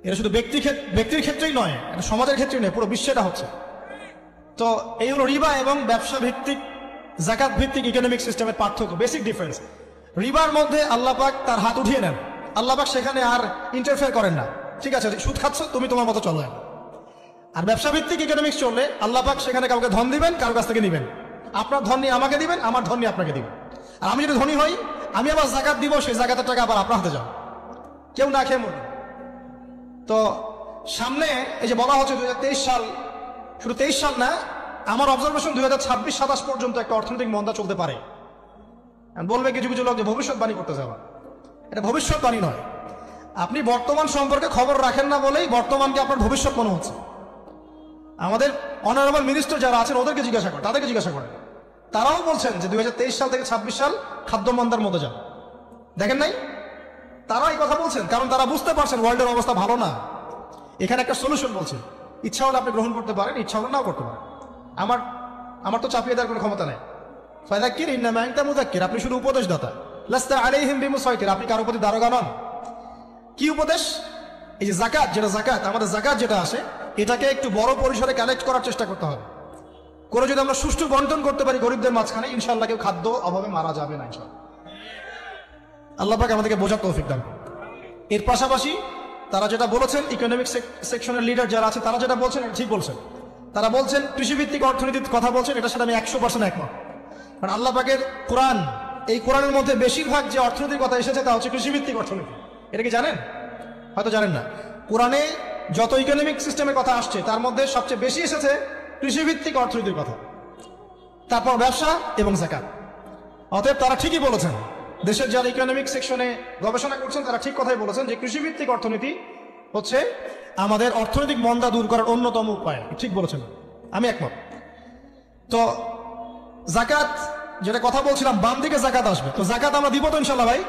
এটা শুধু ব্যক্তির ক্ষেত্রেই নয়, এটা সমাজের ক্ষেত্রেই নয়, পুরো বিশ্বেটা হচ্ছে। তো এই হলো রিবা এবং ব্যবসা ভিত্তিক যাকাত ভিত্তিক ইকোনমিক সিস্টেমের পার্থক্য, বেসিক ডিফারেন্স। রিবার মধ্যে আল্লাহ পাক তার হাত উঠিয়ে নেন, আল্লাহ পাক সেখানে আর ইন্টারফেয়ার করেন না। ঠিক আছে, সুদ খাচ্ছ, তুমি তোমার মতো চলো। আর ব্যবসা ভিত্তিক ইকোনমিক্স চললে আল্লাহ পাক সেখানে কাউকে ধন দিবেন, কারোর কাছ থেকে নিবেন। আপনার ধন নিয়ে আমাকে দিবেন, আমার ধন নিয়ে আপনাকে দিবেন। আর আমি যদি ধনী হই, আমি আবার যাকাত দিব, সেই যাকাতের টাকা আবার আপনার হাতে যাও, কেউ না খেয়ে মরবে। তো সামনে এই যে বলা হচ্ছে 2023 সাল, শুধু 23 সাল না, আমার অবজারভেশন 2026-27 পর্যন্ত একটা অর্থনৈতিক মন্দা চলতে পারে। বলবে কিছু কিছু লোক যে ভবিষ্যৎবাণী করতে যাওয়া, এটা ভবিষ্যৎবাণী নয়। আপনি বর্তমান সম্পর্কে খবর রাখেন না বলেই বর্তমানকে আপনার ভবিষ্যৎ মনে হচ্ছে। আমাদের অনারেবল মিনিস্টার যারা আছেন ওদেরকে জিজ্ঞাসা করেন, তাদেরকে জিজ্ঞাসা করেন, তারাও বলছেন যে 2023 সাল থেকে 26 সাল খাদ্য মন্দার মধ্যে যান। দেখেন নাই, তারা এই কথা বলছেন কারণ তারা বুঝতে পারছেন ওয়ার্ল্ডের অবস্থা ভালো না। এখানে একটা সলিউশন বলছে, ইচ্ছা হলে আপনি গ্রহণ করতে পারেন, ইচ্ছা হলে নাও করতে পারেন। আমার তো চাপিয়ে দেওয়ার কোনো ক্ষমতা নেই। ফাযাক্কির ইন্নামা আনতা মুযাক্কির, আপনি শুধু উপদেশদাতা। লাস্তা আলাইহিম বিমুসাইতির, আপনি কারো প্রতি দারোগা নন। কি উপদেশ? এই যে যাকাত, যেটা যাকাত, আমাদের যাকাত যেটা আসে, এটাকে একটু বড় পরিসরে কালেক্ট করার চেষ্টা করতে হবে। করে যদি আমরা সুষ্ঠু বন্টন করতে পারি গরিবদের মাঝখানে, ইনশাআল্লাহ কেউ খাদ্য অভাবে মারা যাবে না ইনশাআল্লাহ। আল্লাহ পাক আমাদেরকে বোঝার তৌফিক দান করুন। এর পাশাপাশি তারা যেটা বলেছেন, ইকোনমিক সেকশনের লিডার যারা আছে তারা যেটা বলছেন ঠিক বলছেন। তারা বলছেন কৃষিভিত্তিক অর্থনীতির কথা বলছেন, এটার সাথে আমি 100% একমত। কারণ আল্লাহ পাকের কোরআন, এই কোরআনের মধ্যে বেশিরভাগ যে অর্থনীতির কথা এসেছে তা হচ্ছে কৃষিভিত্তিক অর্থনীতি। এটা কি জানেন? হয়তো জানেন না। কোরআনে যত ইকোনমিক সিস্টেমের কথা আসছে তার মধ্যে সবচেয়ে বেশি এসেছে কৃষিভিত্তিক অর্থনীতির কথা, তারপর ব্যবসা এবং যাকাত। অতএব তারা ঠিকই বলেছেন, দেশের যারা ইকোনমিক সেকশনে গবেষণা করছেন তারা ঠিক কথাই বলেছেন যে কৃষিভিত্তিক অর্থনীতি হচ্ছে আমাদের অর্থনৈতিক মন্দা দূর করার অন্যতম উপায়। ঠিক বলেছেন, আমি একমত। তো যাকাত যেটা কথা বলছিলাম, বাম দিকে যাকাত আসবে, তো যাকাত আমরা দিব তো ইনশাল্লাহ ভাই।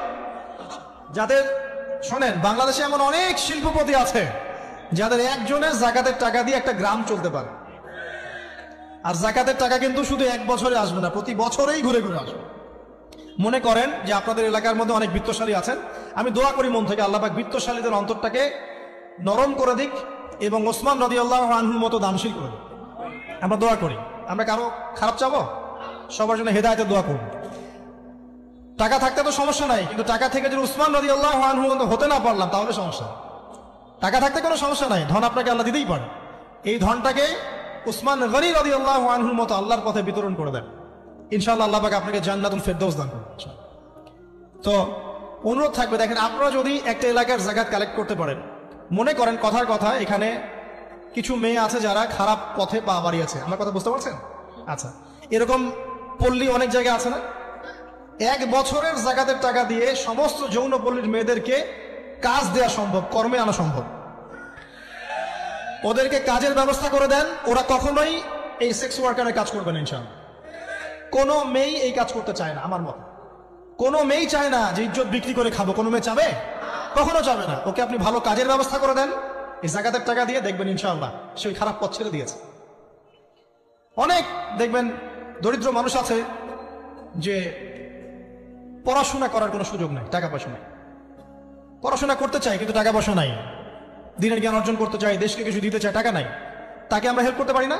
যাদের শোনেন, বাংলাদেশে এমন অনেক শিল্পপতি আছে যাদের একজনের যাকাতের টাকা দিয়ে একটা গ্রাম চলতে পারে। আর যাকাতের টাকা কিন্তু শুধু এক বছরে আসবে না, প্রতি বছরেই ঘুরে ঘুরে আসবে। মনে করেন যে আপনাদের এলাকার মধ্যে অনেক বিত্তশালী আছেন, আমি দোয়া করি মন থেকে আল্লাহ পাক বিত্তশালীদের অন্তরটাকে নরম করে দিক এবং ওসমান রাদিয়াল্লাহু আনহুর মতো দানশীল করে দিক। আমরা দোয়া করি, আমরা কারো খারাপ চাবো, সবার জন্য হেদায়েতের দোয়া করব। টাকা থাকতে তো সমস্যা নাই, কিন্তু টাকা থেকে যদি উসমান রাদিয়াল্লাহু আনহু হতে না পারলাম তাহলে সমস্যা। টাকা থাকতে কোনো সমস্যা নাই, ধন আপনাকে আল্লাহ দিতেই পারে। এই ধনটাকে উসমান গনি রাদিয়াল্লাহু আনহুর মতো আল্লাহর পথে বিতরণ করে দেন, ইনশাআল্লাহ আল্লাহ পাক আপনাকে জান্নাতুল ফেরদৌস দান করবেন। তো অনুরোধ থাকবে, দেখেন আপনারা যদি একটা এলাকার যাকাত কালেক্ট করতে পারেন, মনে করেন কথার কথা এখানে কিছু মেয়ে আছে যারা খারাপ পথে পা বাড়িয়েছে, আমার কথা বুঝতে পারছেন? আচ্ছা, এরকম পল্লী অনেক জায়গায় আছে না? এক বছরের যাকাতের টাকা দিয়ে সমস্ত যৌন পল্লীর মেয়েদেরকে কাজ দেওয়া সম্ভব, কর্মে আনা সম্ভব। ওদেরকে কাজের ব্যবস্থা করে দেন, ওরা কখনোই এই সেক্স ওয়ার্কারের কাজ করবে না ইনশাআল্লাহ। কোনো মেয়ে এই কাজ করতে চায় না, আমার মতে কোনো মেয়ে চায় না যে ইজ্জত বিক্রি করে খাবো, কোনো মেয়ে চাবে? কখনো চাবে না। ওকে আপনি ভালো কাজের ব্যবস্থা করে দেন এই যাকাতের টাকা দিয়ে, দেখবেন ইনশাআল্লাহ সেই খারাপ পথ ছেড়ে দিয়েছে। অনেক দেখবেন দরিদ্র মানুষ আছে যে পড়াশোনা করার কোনো সুযোগ নাই, টাকা পয়সা নাই, পড়াশোনা করতে চায় কিন্তু টাকা পয়সা নাই, দিনের জ্ঞান অর্জন করতে চায়, দেশকে কিছু দিতে চায়, টাকা নাই। তাকে আমরা হেল্প করতে পারি না?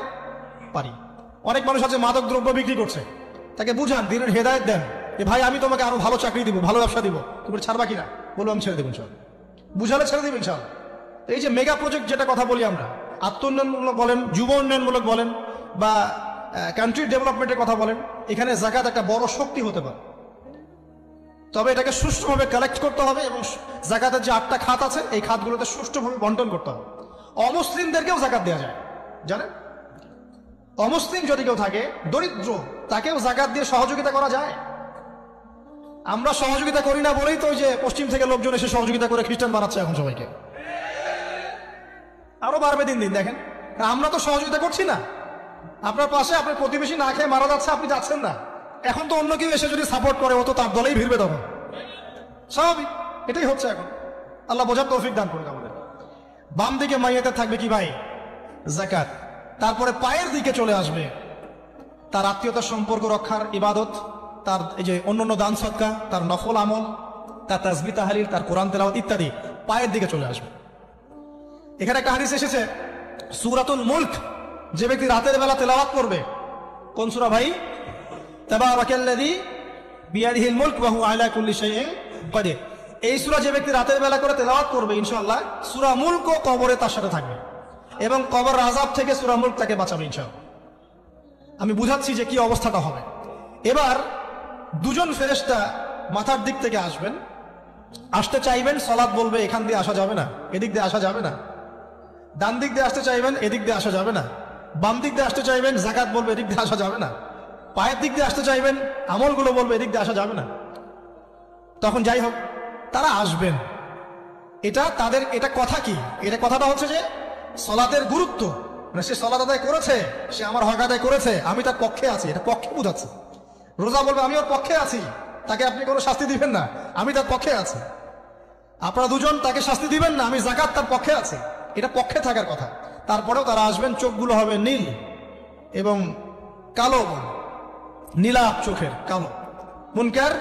পারি। অনেক মানুষ আছে মাদক দ্রব্য বিক্রি করছে, তাকে বুঝান, দিনের হেদায়েত দেন যে ভাই আমি তোমাকে আরো ভালো চাকরি দিব, ভালো ব্যবসা দিব, তুমি ছাড়বা কিনা? বলবো আমি ছেড়ে দেবো ইনশাআল্লাহ। বুঝালে ছেড়ে দেবো ইনশাআল্লাহ। এই যে মেগা প্রজেক্ট যেটা কথা বলি আমরা, আত্ম উন্নয়নমূলক বলেন, যুব উন্নয়নমূলক বলেন, বা কান্ট্রি ডেভেলপমেন্টের কথা বলেন, এখানে যাকাত একটা বড় শক্তি হতে পারে। তবে এটাকে সুষ্ঠুভাবে কালেক্ট করতে হবে এবং যাকাতের যে 8টা খাত আছে এই খাতগুলোতে সুষ্ঠুভাবে বন্টন করতে হবে। অমুসলিমদেরকেও যাকাত দেওয়া যায়, জানেন? অমুসলিম যদি কেউ থাকে, দরিদ্র, তাকেও যাকাত দিয়ে সহযোগিতা করা যায়। আমরা সহযোগিতা করি না বলেই তো ওই যে পশ্চিম থেকে লোকজন এসে সহযোগিতা করে খ্রিস্টান বানাচ্ছে এখন সবাইকে। আরো বাড়বে দিন দিন, দেখেন আমরা তো সহযোগিতা করছি না। আপনার পাশে আপনার প্রতিবেশী না খেয়ে মারা যাচ্ছে, আপনি যাচ্ছেন না। এখন তো অন্য কেউ এসে যদি সাপোর্ট করে, ও তো তার দলেই ভিড়বে তখন, স্বাভাবিক। এটাই হচ্ছে এখন। আল্লাহ বোঝার তৌফিক দান করুন আমাদের। বাম দিকে মাইয়াতে থাকবে কি ভাই? যাকাত। তারপরে পায়ের দিকে চলে আসবে তার আত্মীয়তার সম্পর্ক রক্ষার ইবাদত, তার এই যে অন্যান্য দান সদকা, তার নফল আমল, তার তাসবিহ তাহলিল, তার কোরআন তেলাওয়াত ইত্যাদি পায়ের দিকে চলে আসবে। এখানে একটা হাদিস এসেছে সূরাতুল মুলক যে ব্যক্তি রাতের বেলা তেলাওয়াত করবে, কোন সূরা ভাই? তাবারাকাল্লাযী বিয়াদিহিল মুলক ওয়া হুয়া আলা কুল্লি শাইইন কাদির। এই সূরা যে ব্যক্তি রাতের বেলা করে তেলাওয়াত করবে ইনশাআল্লাহ সূরা মুলক কবরে তার সাথে থাকবে এবং কবর আযাব থেকে সূরা মুলক তাকে বাঁচাবে ইনশাআল্লাহ। আমি বুঝাচ্ছি যে কি অবস্থাটা হবে। এবার দুজন ফেরেশতা মাথার দিক থেকে আসবেন, আসতে চাইবেন, সালাত বলবে এখান দিয়ে আসা যাবে না, এদিক দিয়ে আসা যাবে না। ডান দিক দিয়ে আসতে চাইবেন, এদিক দিয়ে আসা যাবে না। বাম দিক দিয়ে আসতে চাইবেন, যাকাত বলবে এদিক দিয়ে আসা যাবে না। পায়ের দিক দিয়ে আসতে চাইবেন, আমলগুলো বলবে এদিক দিয়ে আসা যাবে না। তখন যাই হোক তারা আসবেন। এটা তাদের এটা কথা কি? এটা কথাটা হচ্ছে যে সালাতের গুরুত্ব, মানে সে সালাত আদায় করেছে, সে আমার হক আদায় করেছে, আমি তার পক্ষে আছি, এটা পক্ষে বোঝাচ্ছে। রোজা বলবে আমি ওর পক্ষে আছি, তাকে আপনি কোনো শাস্তি দিবেন না, আমি তার পক্ষে আছি। আপনারা দুজন তাকে শাস্তি দিবেন না, আমি যাকাত তার পক্ষে আছি, এটা পক্ষে থাকার কথা। তারপরেও তারা আসবেন, চোখগুলো হবে নীল এবং কালো, নীলাভ চোখের কালো। মুনকার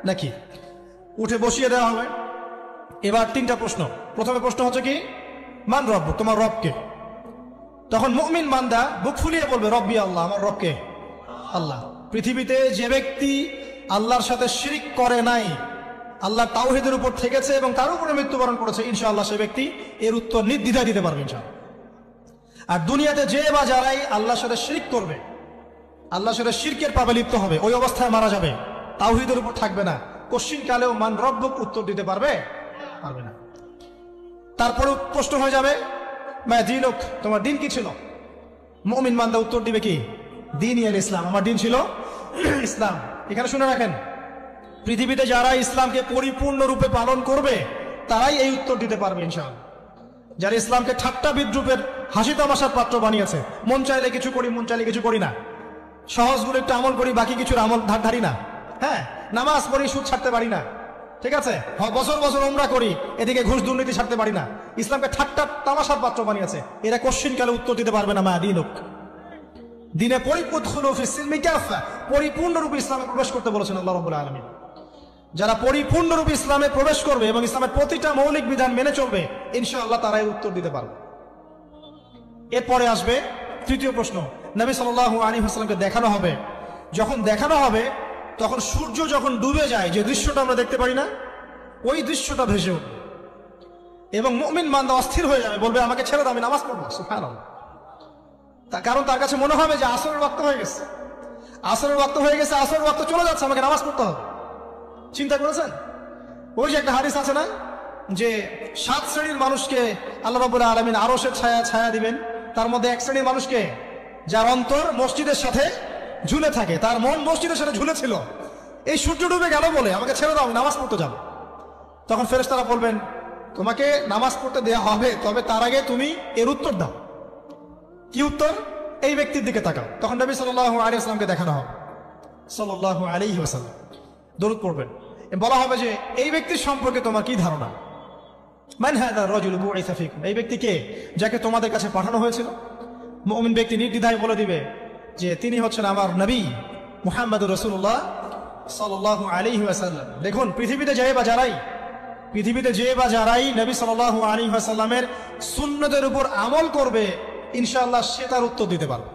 নাকি উঠে বসিয়ে দেওয়া হবে। এবার তিনটা প্রশ্ন। প্রথমে প্রশ্ন হচ্ছে কি, মান রব, তোমার রবকে? তখন মুমিন বান্দা বুক ফুলিয়ে বলবে রব্বি আল্লাহ, আমার রবকে আল্লাহ। পৃথিবীতে যে ব্যক্তি আল্লাহর সাথে শিরিক করে নাই, আল্লাহ তাওহীদের উপর থেকেছে এবং তার উপরে মৃত্যুবরণ করেছে, ইনশাআল্লাহ সে ব্যক্তি এর উত্তর নির্দ্বিধায় দিতে পারবে ইনশাআল্লাহ। আর দুনিয়াতে যে বা যারাই আল্লাহর সাথে শিরিক করবে, আল্লাহর সাথে শিরকের পাবে লিপ্ত হবে, ওই অবস্থায় মারা যাবে, তাওহীদের উপর থাকবে না, কোশ্চিন কালেও মান রব্বুক উত্তর দিতে পারবে না। তারপরে প্রশ্ন হয়ে যাবে মা দীনুক, তোমার দিন কি ছিল? মুমিন বান্দা উত্তর দিবে কি, দীনই আল ইসলাম, আমার দিন ছিল ইসলাম। এখানে শুনে রাখেন, পৃথিবীতে যারা ইসলামকে পরিপূর্ণরূপে পালন করবে তারাই এই উত্তর দিতে পারবে ইনশাআল্লাহ। যারা ইসলামকে ঠাট্টা বিদ্রুপের হাসি তামাশার পাত্র বানিয়েছে, মন চাইলে কিছু করি, মন চাইলে কিছু করি না, সহজগুলো একটু আমল করি, বাকি কিছুর আমল ধারি না, হ্যাঁ নামাজ পড়ি, সুদ ছাড়তে পারি না, ঠিক আছে, বছর বছর উমরা করি, এদিকে ঘুষ দুর্নীতি ছাড়তে পারি না, ইসলামকে ঠাট্টা তামাশার পাত্র বানিয়েছে, এরা কোশ্চিন কালে উত্তর দিতে পারবে না মা দীনুক, দিনে পরিপূর্ণরূপে ইসলামে প্রবেশ করতে বলেছেন আল্লাহ রাব্বুল আলামিন। যারা পরিপূর্ণরূপে ইসলামে প্রবেশ করবে এবং ইসলামের প্রতিটা মৌলিক বিধান মেনে চলবে, ইনশাআল্লাহ তারাই উত্তর দিতে পারবে। এরপরে আসবে তৃতীয় প্রশ্ন। নবী সাল্লাল্লাহু আলাইহি ওয়াসাল্লামকে দেখানো হবে, যখন দেখানো হবে তখন সূর্য যখন ডুবে যায়, যে দৃশ্যটা আমরা দেখতে পারি না, ওই দৃশ্যটা ভেসে উঠবে এবং মুমিন বান্দা অস্থির হয়ে যাবে, বলবে আমাকে ছেড়ে দাও, আমি নামাজ পড়বো। সুবহানাল্লাহ। কারণ তার কাছে মনে হবে যে আসরের ওয়াক্ত হয়ে গেছে, আসরের ওয়াক্ত হয়ে গেছে, আসরের ওয়াক্ত চলে যাচ্ছে, আমাকে নামাজ পড়তে হবে। চিন্তা করেছেন? ওই যে একটা হাদিস আছে না, যে 7 শ্রেণীর মানুষকে আল্লাহ রাব্বুল আলামিন আরশের ছায়া দিবেন, তার মধ্যে এক শ্রেণীর মানুষকে যার অন্তর মসজিদের সাথে ঝুলে থাকে, তার মন মসজিদের সাথে ঝুলে ছিল, এই সূর্য ডুবে গেল বলে আমাকে ছেড়ে দাও, আমি নামাজ পড়তে যাব। তখন ফেরেশতারা বলবেন তোমাকে নামাজ পড়তে দেওয়া হবে, তবে তার আগে তুমি এর উত্তর দাও। কি উত্তর? এই ব্যক্তির দিকে তাকাও। তখন নবী সাল্লাল্লাহু আলাইহি ওয়াসাল্লামকে দেখানো হবে, সাল্লাল্লাহু আলাইহি ওয়াসাল্লাম দরুদ পড়বেন, বলা হবে যে এই ব্যক্তির সম্পর্কে তোমার কি ধারণা? মান হাযা রাজুল বুইসা ফীকুম, এই ব্যক্তি কে যাকে তোমাদের কাছে পাঠানো হয়েছিল? মুমিন ব্যক্তি নির্দ্বিধায় বলে দিবে যে তিনি হচ্ছেন আমার নবী মুহাম্মদুর রাসূলুল্লাহ সাল্লাল্লাহু আলাইহি ওয়াসাল্লাম। দেখুন, পৃথিবীতে যে বা যারাই নবী সাল্লাল্লাহু আলাইহি ওয়াসাল্লামের সুন্নতের উপর আমল করবে, ইনশাআল্লাহ সে তার উত্তর দিতে পারবে।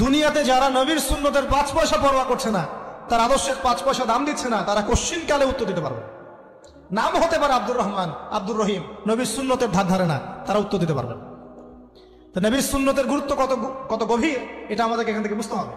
দুনিয়াতে যারা নবীর সুন্নতের 5 পয়সা পরোয়া করছে না, তার আদর্শের 5 পয়সা দাম দিচ্ছে না, তারা কোশ্চিন কালে উত্তর দিতে পারবে। নাম হতে পারে আব্দুর রহমান, আব্দুর রহিম, নবীর সুন্নতের ধার ধারে না, তারা উত্তর দিতে পারবে। তো নবীর সুন্নতের গুরুত্ব কত গভীর, এটা আমাদেরকে এখান থেকে বুঝতে হবে।